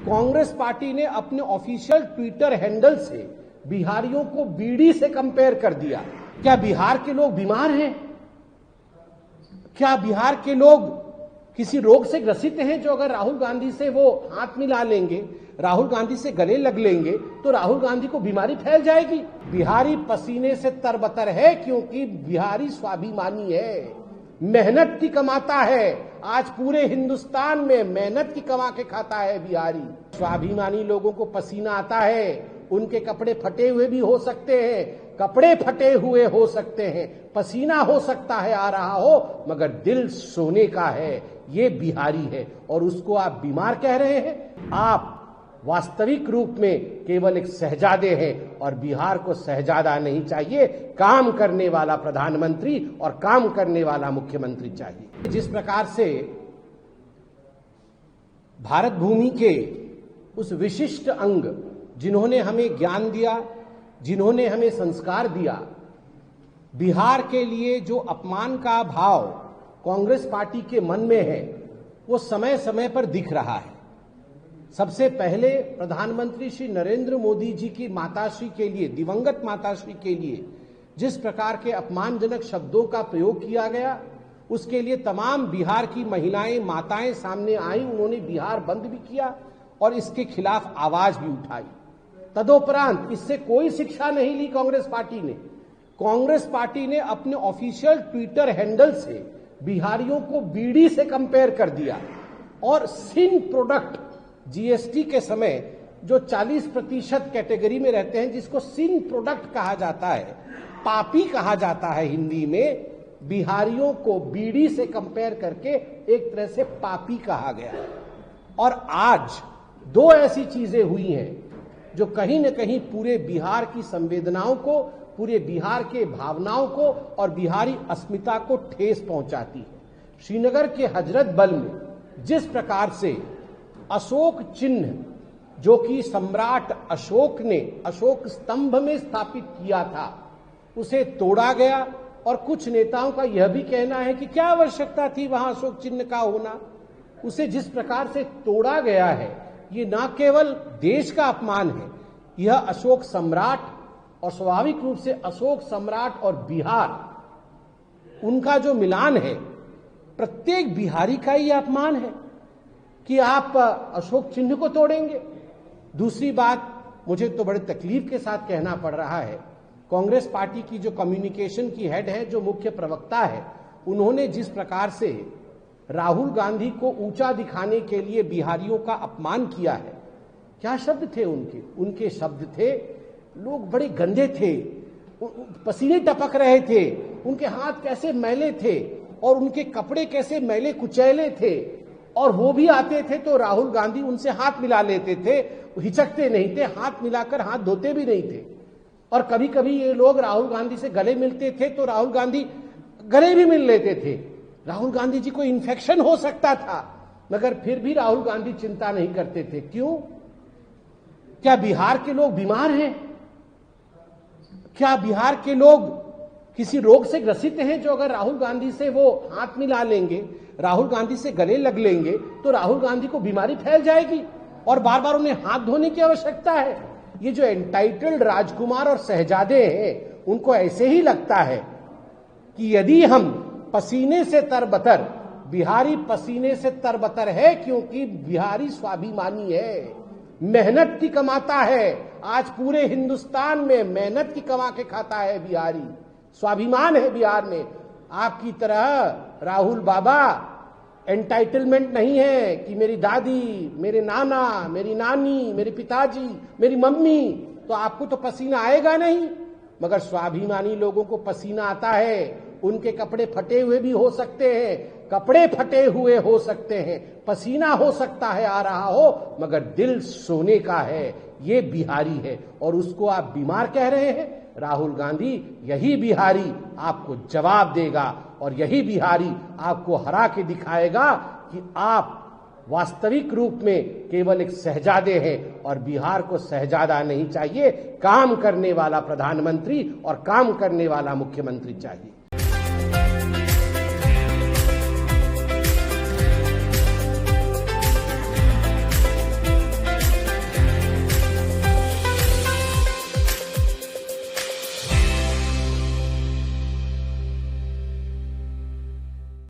Congress party ने अपने official Twitter handle से बिहारियों को बीड़ी से कंपेयर कर दिया। क्या बिहार के लोग बीमार हैं? क्या बिहार के लोग किसी रोग से ग्रसित हैं जो अगर राहुल गांधी से वो हाथ मिला लेंगे, राहुल गांधी से गले लग लेंगे तो राहुल गांधी को बीमारी फैल जाएगी? बिहारी पसीने से तरबतर है क्योंकि बिहारी स्वाभिमानी है, मेहनत की कमाता है। आज पूरे हिंदुस्तान में मेहनत की कमा के खाता है बिहारी। स्वाभिमानी लोगों को पसीना आता है, उनके कपड़े फटे हुए भी हो सकते हैं, कपड़े फटे हुए हो सकते हैं, पसीना हो सकता है आ रहा हो, मगर दिल सोने का है। ये बिहारी है और उसको आप बीमार कह रहे हैं। आप वास्तविक रूप में केवल एक शहजादे हैं और बिहार को शहजादा नहीं चाहिए, काम करने वाला प्रधानमंत्री और काम करने वाला मुख्यमंत्री चाहिए। जिस प्रकार से भारत भूमि के उस विशिष्ट अंग जिन्होंने हमें ज्ञान दिया, जिन्होंने हमें संस्कार दिया, बिहार के लिए जो अपमान का भाव कांग्रेस पार्टी के मन में है वो समय समय पर दिख रहा है। सबसे पहले प्रधानमंत्री श्री नरेंद्र मोदी जी की माताश्री के लिए, दिवंगत माताश्री के लिए जिस प्रकार के अपमानजनक शब्दों का प्रयोग किया गया, उसके लिए तमाम बिहार की महिलाएं, माताएं सामने आई, उन्होंने बिहार बंद भी किया और इसके खिलाफ आवाज भी उठाई। तदोपरांत इससे कोई शिक्षा नहीं ली कांग्रेस पार्टी ने। कांग्रेस पार्टी ने अपने ऑफिशियल ट्विटर हैंडल से बिहारियों को बीड़ी से कंपेयर कर दिया और सिन प्रोडक्ट जीएसटी के समय जो 40% कैटेगरी में रहते हैं, जिसको सिन प्रोडक्ट कहा जाता है, पापी कहा जाता है हिंदी में, बिहारियों को बीड़ी से कंपेयर करके एक तरह से पापी कहा गया। और आज दो ऐसी चीजें हुई हैं जो कहीं न कहीं पूरे बिहार की संवेदनाओं को, पूरे बिहार के भावनाओं को और बिहारी अस्मिता को ठेस पहुंचाती है। श्रीनगर के हजरत बल में जिस प्रकार से अशोक चिन्ह जो कि सम्राट अशोक ने अशोक स्तंभ में स्थापित किया था, उसे तोड़ा गया और कुछ नेताओं का यह भी कहना है कि क्या आवश्यकता थी वहां अशोक चिन्ह का होना। उसे जिस प्रकार से तोड़ा गया है, ये न केवल देश का अपमान है, यह अशोक सम्राट और स्वाभाविक रूप से अशोक सम्राट और बिहार, उनका जो मिलान है, प्रत्येक बिहारी का यह अपमान है कि आप अशोक चिन्ह को तोड़ेंगे। दूसरी बात, मुझे तो बड़े तकलीफ के साथ कहना पड़ रहा है, कांग्रेस पार्टी की जो कम्युनिकेशन की हेड है, जो मुख्य प्रवक्ता है, उन्होंने जिस प्रकार से राहुल गांधी को ऊंचा दिखाने के लिए बिहारियों का अपमान किया है। क्या शब्द थे उनके शब्द थे, लोग बड़े गंदे थे, पसीने टपक रहे थे, उनके हाथ कैसे मैले थे और उनके कपड़े कैसे मैले कुचैले थे, और वो भी आते थे तो राहुल गांधी उनसे हाथ मिला लेते थे, हिचकते नहीं थे, हाथ मिलाकर हाथ धोते भी नहीं थे। और कभी कभी ये लोग राहुल गांधी से गले मिलते थे तो राहुल गांधी गले भी मिल लेते थे। राहुल गांधी जी को इन्फेक्शन हो सकता था, मगर फिर भी राहुल गांधी चिंता नहीं करते थे। क्यों? क्या बिहार के लोग बीमार हैं? क्या बिहार के लोग किसी रोग से ग्रसित हैं जो अगर राहुल गांधी से वो हाथ मिला लेंगे, राहुल गांधी से गले लग लेंगे तो राहुल गांधी को बीमारी फैल जाएगी और बार बार उन्हें हाथ धोने की आवश्यकता है? ये जो एंटाइटल्ड राजकुमार और शहजादे हैं, उनको ऐसे ही लगता है कि यदि हम पसीने से तरबतर, बिहारी पसीने से तरबतर है क्योंकि बिहारी स्वाभिमानी है, मेहनत की कमाता है। आज पूरे हिंदुस्तान में मेहनत की कमा के खाता है बिहारी, स्वाभिमान है बिहार में। आपकी तरह राहुल बाबा एंटाइटलमेंट नहीं है कि मेरी दादी, मेरे नाना, मेरी नानी, मेरे पिताजी, मेरी मम्मी, तो आपको तो पसीना आएगा नहीं, मगर स्वाभिमानी लोगों को पसीना आता है। उनके कपड़े फटे हुए भी हो सकते हैं, कपड़े फटे हुए हो सकते हैं, पसीना हो सकता है आ रहा हो, मगर दिल सोने का है। ये बिहारी है और उसको आप बीमार कह रहे हैं। राहुल गांधी, यही बिहारी आपको जवाब देगा और यही बिहारी आपको हरा के दिखाएगा कि आप वास्तविक रूप में केवल एक शहजादे हैं और बिहार को शहजादा नहीं चाहिए, काम करने वाला प्रधानमंत्री और काम करने वाला मुख्यमंत्री चाहिए।